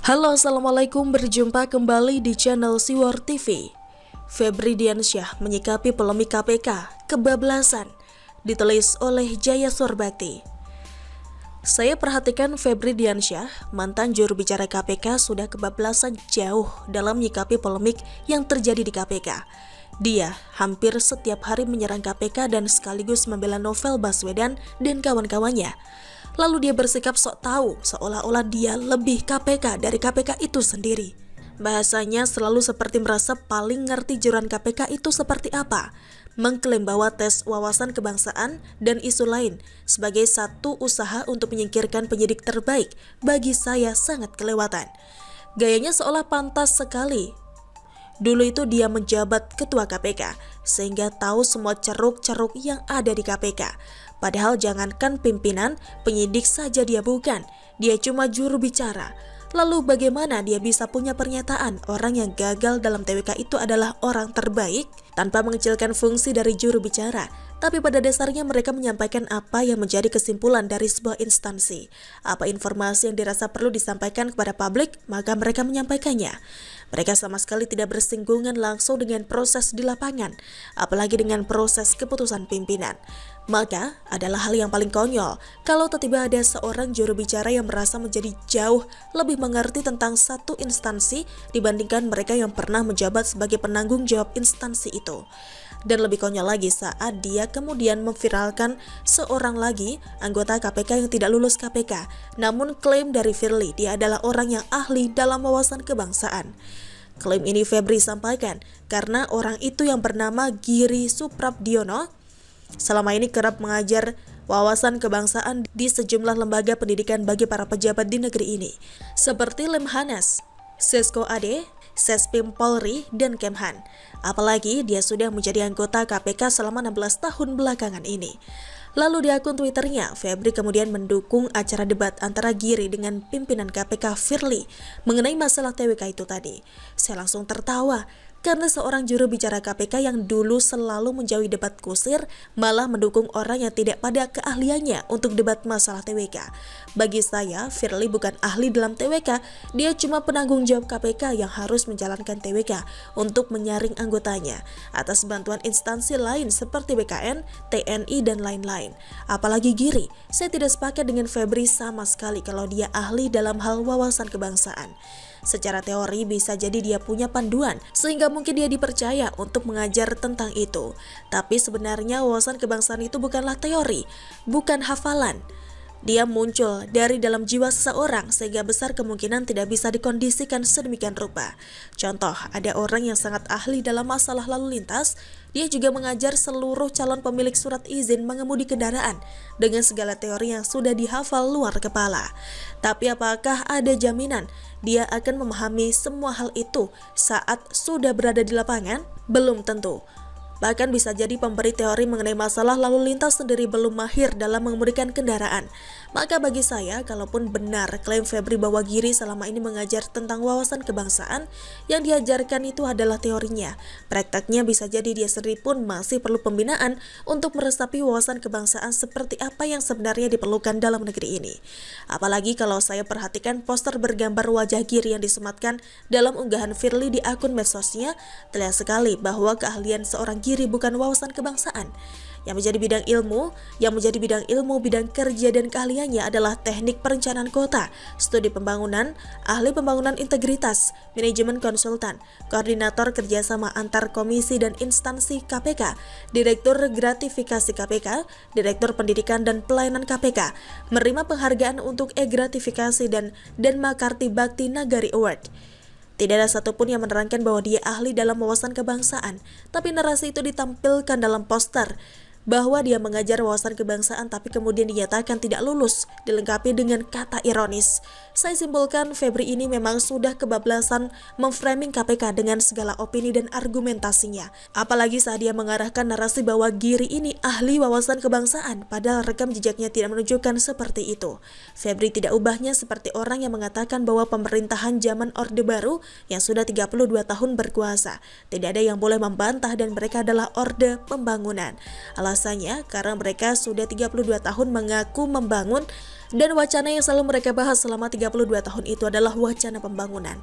Halo, assalamualaikum, berjumpa kembali di channel Siwar TV. Febri Diansyah menyikapi polemik KPK, kebablasan, ditulis oleh Jaya Surbakti. Saya perhatikan Febri Diansyah, mantan juru bicara KPK, sudah kebablasan jauh dalam menyikapi polemik yang terjadi di KPK. Dia hampir setiap hari menyerang KPK dan sekaligus membela Novel Baswedan dan kawan-kawannya. Lalu dia bersikap sok tahu, seolah-olah dia lebih KPK dari KPK itu sendiri. Bahasanya selalu seperti merasa paling ngerti jalan KPK itu seperti apa. Mengklaim bahwa tes wawasan kebangsaan dan isu lain sebagai satu usaha untuk menyingkirkan penyidik terbaik, bagi saya sangat kelewatan. Gayanya seolah pantas sekali. Dulu itu dia menjabat ketua KPK, sehingga tahu semua ceruk-ceruk yang ada di KPK. Padahal jangankan pimpinan, penyidik saja dia bukan. Dia cuma juru bicara. Lalu bagaimana dia bisa punya pernyataan orang yang gagal dalam TWK itu adalah orang terbaik tanpa mengecilkan fungsi dari juru bicara? Tapi pada dasarnya mereka menyampaikan apa yang menjadi kesimpulan dari sebuah instansi. Apa informasi yang dirasa perlu disampaikan kepada publik, maka mereka menyampaikannya. Mereka sama sekali tidak bersinggungan langsung dengan proses di lapangan, apalagi dengan proses keputusan pimpinan. Maka adalah hal yang paling konyol kalau tiba-tiba ada seorang juru bicara yang merasa menjadi jauh lebih mengerti tentang satu instansi dibandingkan mereka yang pernah menjabat sebagai penanggung jawab instansi itu. Dan lebih konyol lagi saat dia kemudian memviralkan seorang lagi anggota KPK yang tidak lulus KPK, namun klaim dari Firly dia adalah orang yang ahli dalam wawasan kebangsaan. Klaim ini Febri sampaikan karena orang itu yang bernama Giri Suprabdiono selama ini kerap mengajar wawasan kebangsaan di sejumlah lembaga pendidikan bagi para pejabat di negeri ini, seperti Lemhanas, Sesko AD, Sespim Polri, dan Kemhan. Apalagi dia sudah menjadi anggota KPK selama 16 tahun belakangan ini. Lalu di akun Twitternya, Febri kemudian mendukung acara debat antara Giri dengan pimpinan KPK Firly mengenai masalah TWK itu tadi. Saya langsung tertawa, karena seorang juru bicara KPK yang dulu selalu menjauhi debat kusir malah mendukung orang yang tidak pada keahliannya untuk debat masalah TWK. Bagi saya, Firly bukan ahli dalam TWK, dia cuma penanggung jawab KPK yang harus menjalankan TWK untuk menyaring anggotanya atas bantuan instansi lain seperti BKN, TNI, dan lain-lain. Apalagi Giri, saya tidak sepakat dengan Febri sama sekali kalau dia ahli dalam hal wawasan kebangsaan. Secara teori bisa jadi dia punya panduan sehingga mungkin dia dipercaya untuk mengajar tentang itu. Tapi sebenarnya wawasan kebangsaan itu bukanlah teori, bukan hafalan. Dia muncul dari dalam jiwa seseorang sehingga besar kemungkinan tidak bisa dikondisikan sedemikian rupa. Contoh, ada orang yang sangat ahli dalam masalah lalu lintas, dia juga mengajar seluruh calon pemilik surat izin mengemudi kendaraan dengan segala teori yang sudah dihafal luar kepala. Tapi apakah ada jaminan dia akan memahami semua hal itu saat sudah berada di lapangan? Belum tentu. Bahkan bisa jadi pemberi teori mengenai masalah lalu lintas sendiri belum mahir dalam mengemudikan kendaraan. Maka bagi saya, kalaupun benar klaim Febri bahwa Giri selama ini mengajar tentang wawasan kebangsaan, yang diajarkan itu adalah teorinya. Prakteknya bisa jadi dia sendiri pun masih perlu pembinaan untuk meresapi wawasan kebangsaan seperti apa yang sebenarnya diperlukan dalam negeri ini. Apalagi kalau saya perhatikan poster bergambar wajah Giri yang disematkan dalam unggahan Firly di akun medsosnya, terlihat sekali bahwa keahlian seorang Giri bukan wawasan kebangsaan. Yang menjadi bidang ilmu, bidang kerja dan keahliannya adalah teknik perencanaan kota, studi pembangunan, ahli pembangunan integritas, manajemen konsultan, koordinator kerjasama antar komisi dan instansi KPK, direktur gratifikasi KPK, direktur pendidikan dan pelayanan KPK, menerima penghargaan untuk e-gratifikasi dan Makarti Bakti Nagari Award. Tidak ada satupun yang menerangkan bahwa dia ahli dalam wawasan kebangsaan, tapi narasi itu ditampilkan dalam poster bahwa dia mengajar wawasan kebangsaan tapi kemudian dinyatakan tidak lulus, dilengkapi dengan kata ironis. Saya simpulkan Febri ini memang sudah kebablasan memframing KPK dengan segala opini dan argumentasinya. Apalagi saat dia mengarahkan narasi bahwa Giri ini ahli wawasan kebangsaan, padahal rekam jejaknya tidak menunjukkan seperti itu. Febri tidak ubahnya seperti orang yang mengatakan bahwa pemerintahan zaman Orde Baru yang sudah 32 tahun berkuasa. Tidak ada yang boleh membantah dan mereka adalah Orde Pembangunan. alasannya karena mereka sudah 32 tahun mengaku membangun dan wacana yang selalu mereka bahas selama 32 tahun itu adalah wacana pembangunan.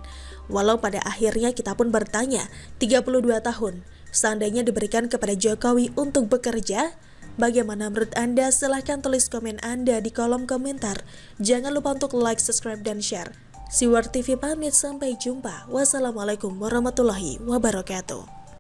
Walau pada akhirnya kita pun bertanya, 32 tahun seandainya diberikan kepada Jokowi untuk bekerja, bagaimana menurut Anda? Silahkan tulis komen Anda di kolom komentar. Jangan lupa untuk like, subscribe, dan share. Siwar TV pamit, sampai jumpa. Wassalamualaikum warahmatullahi wabarakatuh.